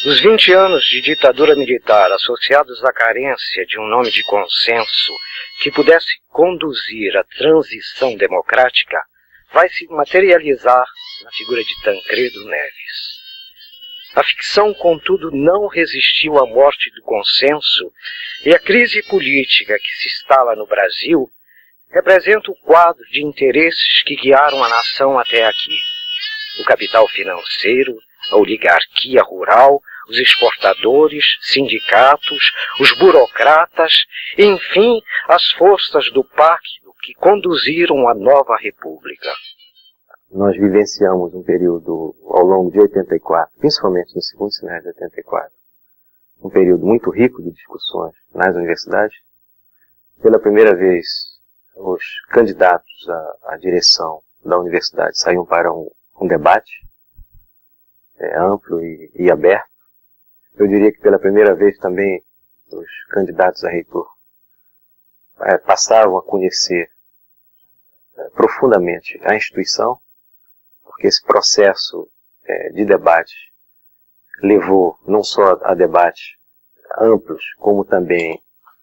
Os 20 anos de ditadura militar, associados à carência de um nome de consenso que pudesse conduzir à transição democrática, vai se materializar na figura de Tancredo Neves. A ficção, contudo, não resistiu à morte do consenso, e a crise política que se instala no Brasil representa o quadro de interesses que guiaram a nação até aqui. O capital financeiro, a oligarquia rural, os exportadores, sindicatos, os burocratas, enfim, as forças do pacto que conduziram a nova república. Nós vivenciamos um período ao longo de 84, principalmente no segundo semestre de 84, um período muito rico de discussões nas universidades. Pela primeira vez, os candidatos à direção da universidade saíram para um debate amplo e aberto. Eu diria que pela primeira vez também os candidatos a reitor passaram a conhecer profundamente a instituição, porque esse processo de debate levou não só a debates amplos, como também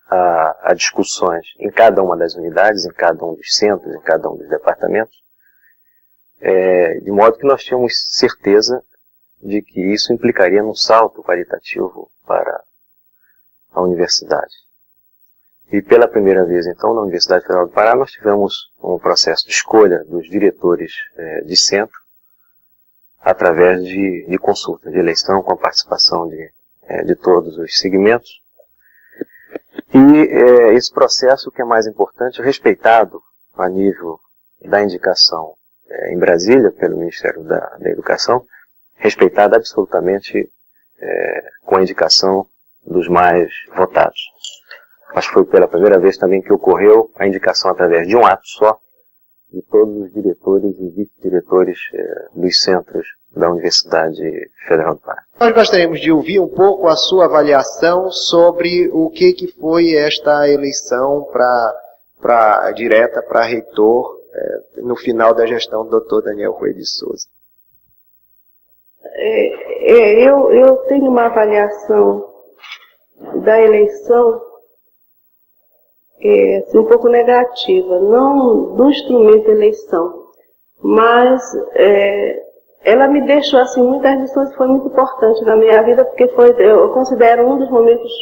a discussões em cada uma das unidades, em cada um dos centros, em cada um dos departamentos, de modo que nós tínhamos certeza de que isso implicaria num salto qualitativo para a universidade. E pela primeira vez, então, na Universidade Federal do Pará, nós tivemos um processo de escolha dos diretores de centro através de consulta, de eleição, com a participação de todos os segmentos. E esse processo, o que é mais importante, é respeitado a nível da indicação em Brasília, pelo Ministério da Educação, respeitado absolutamente com a indicação dos mais votados. Mas foi pela primeira vez também que ocorreu a indicação através de um ato só de todos os diretores e vice-diretores dos centros da Universidade Federal do Pará. Nós gostaríamos de ouvir um pouco a sua avaliação sobre o que foi esta eleição direta para reitor no final da gestão do Dr. Daniel Rueda de Souza. Eu tenho uma avaliação da eleição um pouco negativa, não do instrumento eleição, mas ela me deixou assim, muitas lições, foi muito importante na minha vida, porque eu considero um dos momentos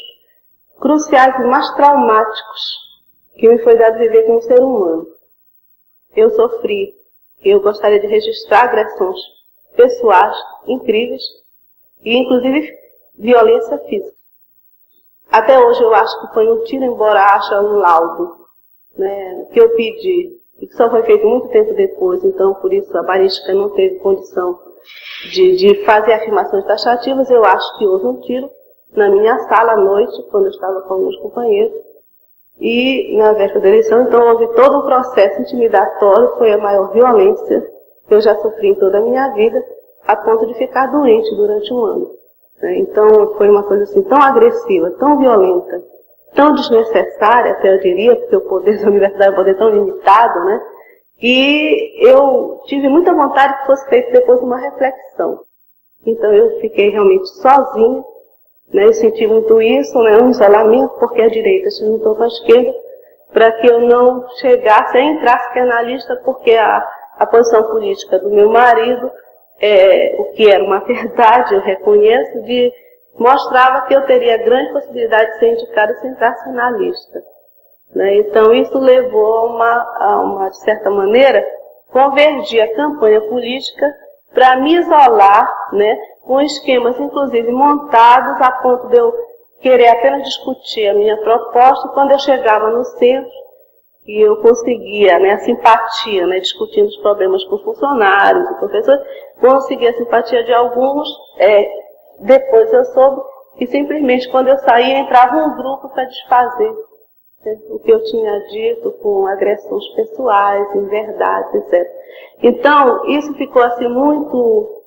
cruciais e mais traumáticos que me foi dado viver como ser humano. Eu sofri, eu gostaria de registrar agressões pessoais incríveis e inclusive violência física. Até hoje eu acho que foi um tiro em borracha, um laudo, né, que eu pedi, e que só foi feito muito tempo depois, então por isso a balística não teve condição de fazer afirmações taxativas. Eu acho que houve um tiro na minha sala à noite, quando eu estava com meus companheiros, e na véspera da eleição, então houve todo um processo intimidatório, foi a maior violência que eu já sofri em toda a minha vida, a ponto de ficar doente durante um ano. Então foi uma coisa assim tão agressiva, tão violenta, tão desnecessária, até eu diria, porque o poder da universidade é um poder tão limitado, né? E eu tive muita vontade que fosse feita depois uma reflexão. Então eu fiquei realmente sozinha, né? Eu senti muito isso, né? Um isolamento, porque a direita se juntou com a esquerda, para que eu não chegasse a entrar sequer na lista, porque a posição política do meu marido, o que era uma verdade, eu reconheço, mostrava que eu teria grande possibilidade de ser indicada se entrasse na lista. Né? Então isso levou a uma, de certa maneira, convergir a campanha política para me isolar, né, com esquemas inclusive montados a ponto de eu querer apenas discutir a minha proposta, e quando eu chegava no centro, e eu conseguia, né, a simpatia, né, discutindo os problemas com funcionários e professores, conseguia a simpatia de alguns, depois eu soube que simplesmente quando eu saía entrava um grupo para desfazer, né, o que eu tinha dito com agressões pessoais, inverdades, etc. Então, isso ficou assim muito...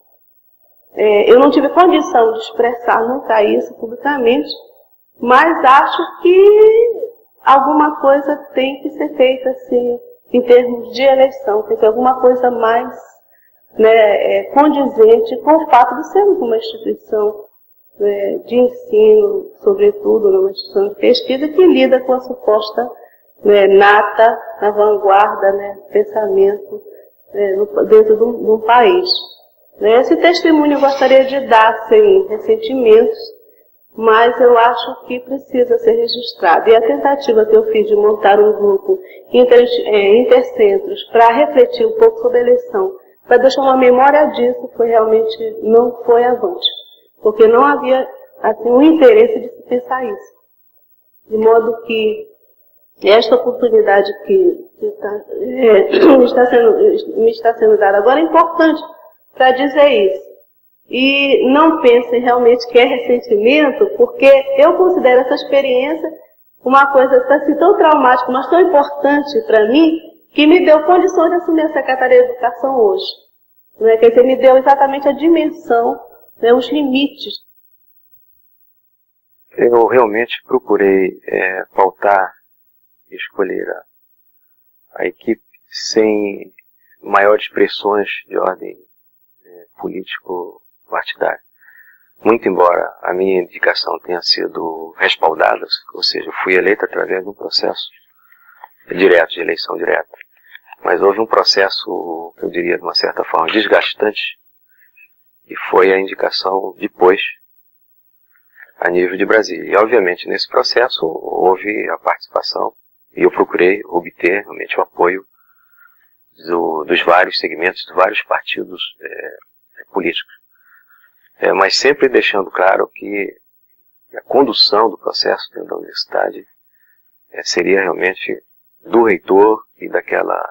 eu não tive condição de expressar nunca isso publicamente, mas acho que alguma coisa tem que ser feita assim, em termos de eleição, tem que ter alguma coisa mais, né, condizente com o fato de sermos uma instituição de ensino, sobretudo numa instituição de pesquisa, que lida com a suposta nata na vanguarda, pensamento dentro de um país. Esse testemunho eu gostaria de dar sem ressentimentos, mas eu acho que precisa ser registrado. E a tentativa que eu fiz de montar um grupo intercentros para refletir um pouco sobre a eleição, para deixar uma memória disso, não foi avante. Porque não havia assim, um interesse de se pensar isso. De modo que esta oportunidade que me está sendo dada agora é importante para dizer isso. E não pensem realmente que é ressentimento, porque eu considero essa experiência uma coisa assim, tão traumática, mas tão importante para mim, que me deu condições de assumir a Secretaria de Educação hoje. Quer dizer, me deu exatamente a dimensão, os limites. Eu realmente procurei pautar e escolher a equipe sem maiores pressões de ordem político-partidária. Muito embora a minha indicação tenha sido respaldada, ou seja, eu fui eleito através de um processo direto, de eleição direta, mas houve um processo, eu diria de uma certa forma, desgastante, e foi a indicação depois, a nível de Brasília. E obviamente nesse processo houve a participação, e eu procurei obter realmente o apoio dos vários segmentos, dos vários partidos políticos. Mas sempre deixando claro que a condução do processo dentro da universidade seria realmente do reitor e daquela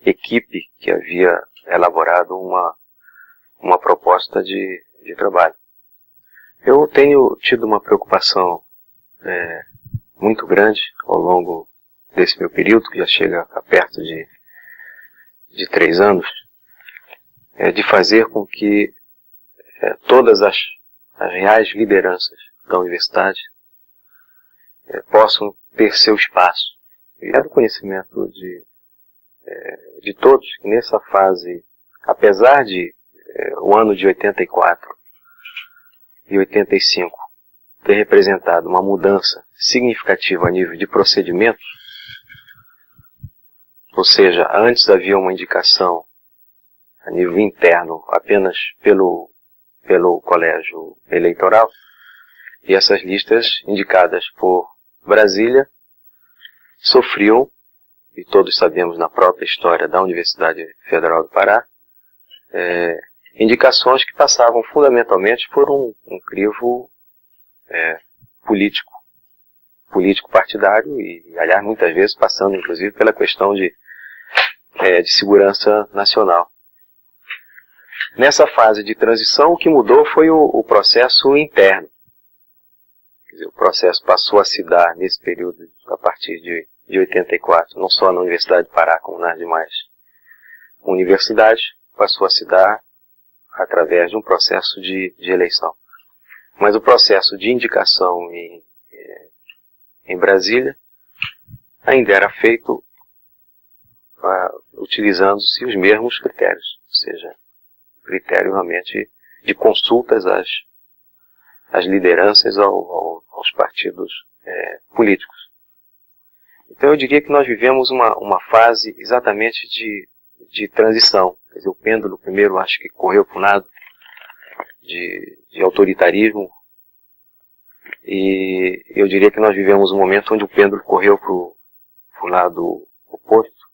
equipe que havia elaborado uma proposta de trabalho. Eu tenho tido uma preocupação muito grande ao longo desse meu período, que já chega a perto de 3 anos, de fazer com que todas as reais lideranças da universidade possam ter seu espaço. E é do conhecimento de todos que nessa fase, apesar de o ano de 84 e 85 ter representado uma mudança significativa a nível de procedimentos, ou seja, antes havia uma indicação a nível interno apenas pelo colégio eleitoral, e essas listas indicadas por Brasília sofriam, e todos sabemos na própria história da Universidade Federal do Pará, indicações que passavam fundamentalmente por um crivo político partidário, e aliás muitas vezes passando inclusive pela questão de segurança nacional. Nessa fase de transição, o que mudou foi o processo interno. Quer dizer, o processo passou a se dar nesse período, a partir de 84, não só na Universidade do Pará, como nas demais universidades, passou a se dar através de um processo de eleição. Mas o processo de indicação em Brasília ainda era feito utilizando-se os mesmos critérios, ou seja, critério realmente de consultas às lideranças, aos partidos políticos. Então eu diria que nós vivemos uma fase exatamente de transição. Quer dizer, o pêndulo primeiro acho que correu para um lado de autoritarismo, e eu diria que nós vivemos um momento onde o pêndulo correu para o lado oposto,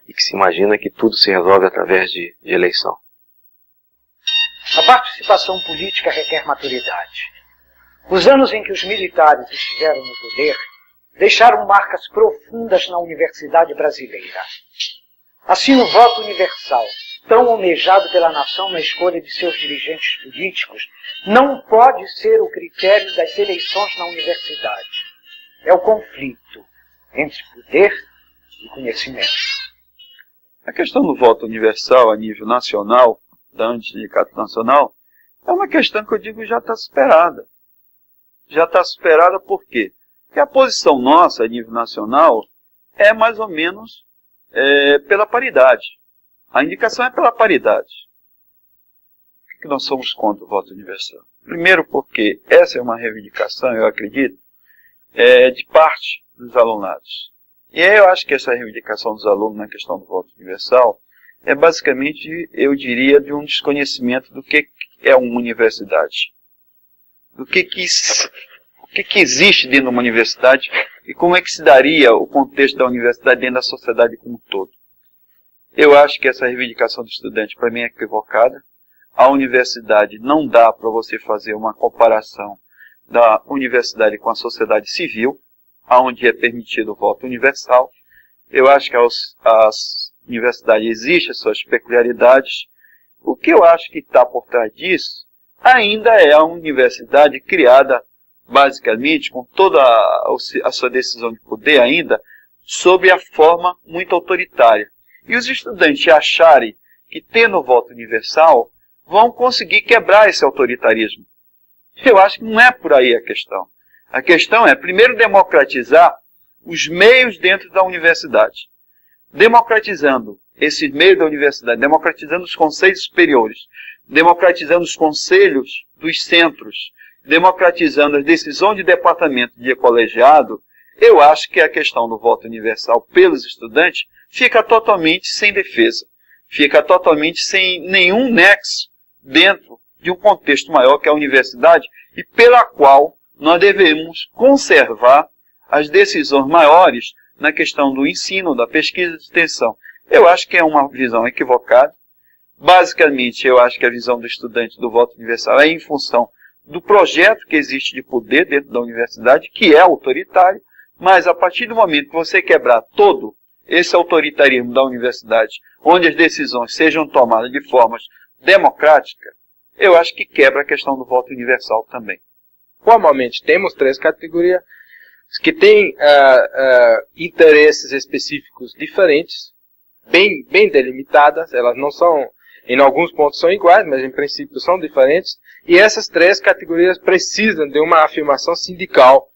e que se imagina que tudo se resolve através de eleição. A participação política requer maturidade. Os anos em que os militares estiveram no poder deixaram marcas profundas na universidade brasileira. Assim, o voto universal, tão almejado pela nação na escolha de seus dirigentes políticos, não pode ser o critério das eleições na universidade. É o conflito entre poder e conhecimento. A questão do voto universal a nível nacional, da Sindicato Nacional, é uma questão que eu digo já está superada. Já está superada por quê? Porque a posição nossa a nível nacional é mais ou menos pela paridade. A indicação é pela paridade. Por que nós somos contra o voto universal? Primeiro porque essa é uma reivindicação, eu acredito, de parte dos alunados. E aí eu acho que essa reivindicação dos alunos na questão do voto universal é basicamente, eu diria, de um desconhecimento do que é uma universidade. Do que existe dentro de uma universidade e como é que se daria o contexto da universidade dentro da sociedade como um todo. Eu acho que essa reivindicação do estudante, para mim, é equivocada. A universidade não dá para você fazer uma comparação da universidade com a sociedade civil, onde é permitido o voto universal. Eu acho que as universidades existem as suas peculiaridades. O que eu acho que está por trás disso ainda é a universidade criada, basicamente, com toda a sua decisão de poder ainda, sob a forma muito autoritária. E os estudantes acharem que, tendo o voto universal, vão conseguir quebrar esse autoritarismo. Eu acho que não é por aí a questão. A questão é, primeiro, democratizar os meios dentro da universidade. Democratizando esses meios da universidade, democratizando os conselhos superiores, democratizando os conselhos dos centros, democratizando as decisões de departamento de colegiado, eu acho que a questão do voto universal pelos estudantes fica totalmente sem defesa. Fica totalmente sem nenhum nexo dentro de um contexto maior que é a universidade e pela qual nós devemos conservar as decisões maiores na questão do ensino, da pesquisa de extensão. Eu acho que é uma visão equivocada. Basicamente, eu acho que a visão do estudante do voto universal é em função do projeto que existe de poder dentro da universidade, que é autoritário, mas a partir do momento que você quebrar todo esse autoritarismo da universidade, onde as decisões sejam tomadas de formas democráticas, eu acho que quebra a questão do voto universal também. Formalmente, temos 3 categorias que têm interesses específicos diferentes, bem delimitadas. Elas não são, em alguns pontos são iguais, mas em princípio são diferentes. E essas 3 categorias precisam de uma afirmação sindical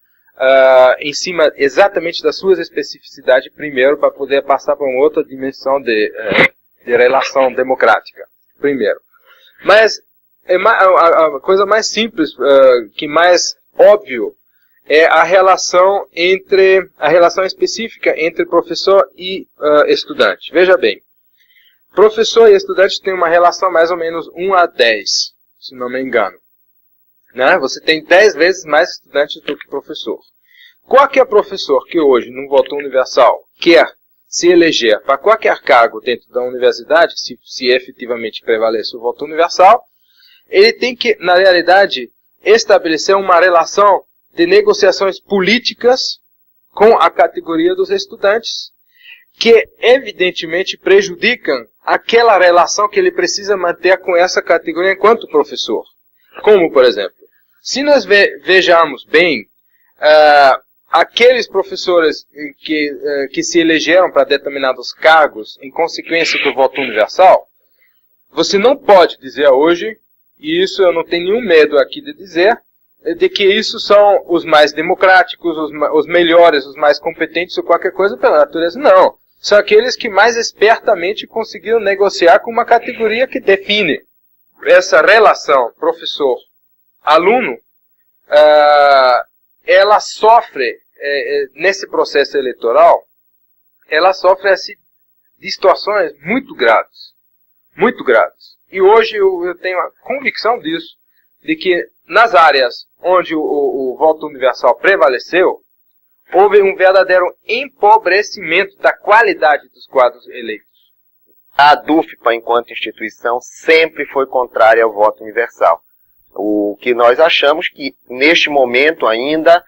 em cima exatamente das suas especificidades primeiro, para poder passar para uma outra dimensão de relação democrática, primeiro. Mas a coisa mais simples, que mais óbvio, é a relação específica entre professor e estudante. Veja bem, professor e estudante têm uma relação mais ou menos 1 a 10, se não me engano. Né? Você tem 10 vezes mais estudantes do que professor. Qualquer professor que hoje, num voto universal, quer se eleger para qualquer cargo dentro da universidade, se efetivamente prevalece o voto universal, ele tem que, na realidade, estabelecer uma relação de negociações políticas com a categoria dos estudantes, que evidentemente prejudicam aquela relação que ele precisa manter com essa categoria enquanto professor. Como, por exemplo, se nós vejamos bem, aqueles professores que se elegeram para determinados cargos em consequência do voto universal, você não pode dizer hoje, e isso eu não tenho nenhum medo aqui de dizer, de que isso são os mais democráticos, os melhores, os mais competentes ou qualquer coisa pela natureza. Não. São aqueles que mais espertamente conseguiram negociar com uma categoria que define essa relação professor-aluno. Ela sofre, nesse processo eleitoral, ela sofre distorções muito graves. Muito graves. E hoje eu tenho a convicção disso, de que nas áreas onde o voto universal prevaleceu, houve um verdadeiro empobrecimento da qualidade dos quadros eleitos. A DUFPA, enquanto instituição, sempre foi contrária ao voto universal. O que nós achamos que, neste momento ainda,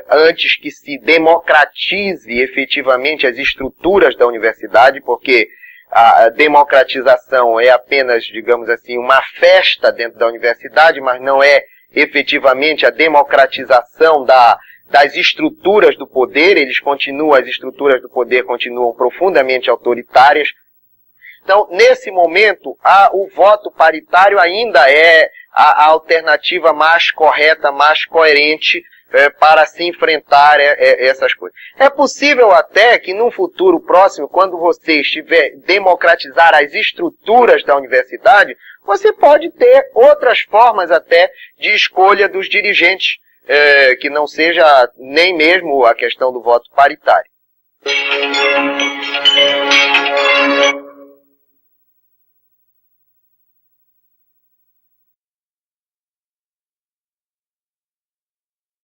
antes que se democratize efetivamente as estruturas da universidade, porque a democratização é apenas, digamos assim, uma festa dentro da universidade, mas não é efetivamente a democratização das estruturas do poder. As estruturas do poder continuam profundamente autoritárias. Então, nesse momento, o voto paritário ainda é a alternativa mais correta, mais coerente para se enfrentar essas coisas. É possível até que num futuro próximo, quando você estiver democratizar as estruturas da universidade, você pode ter outras formas até de escolha dos dirigentes, que não seja nem mesmo a questão do voto paritário.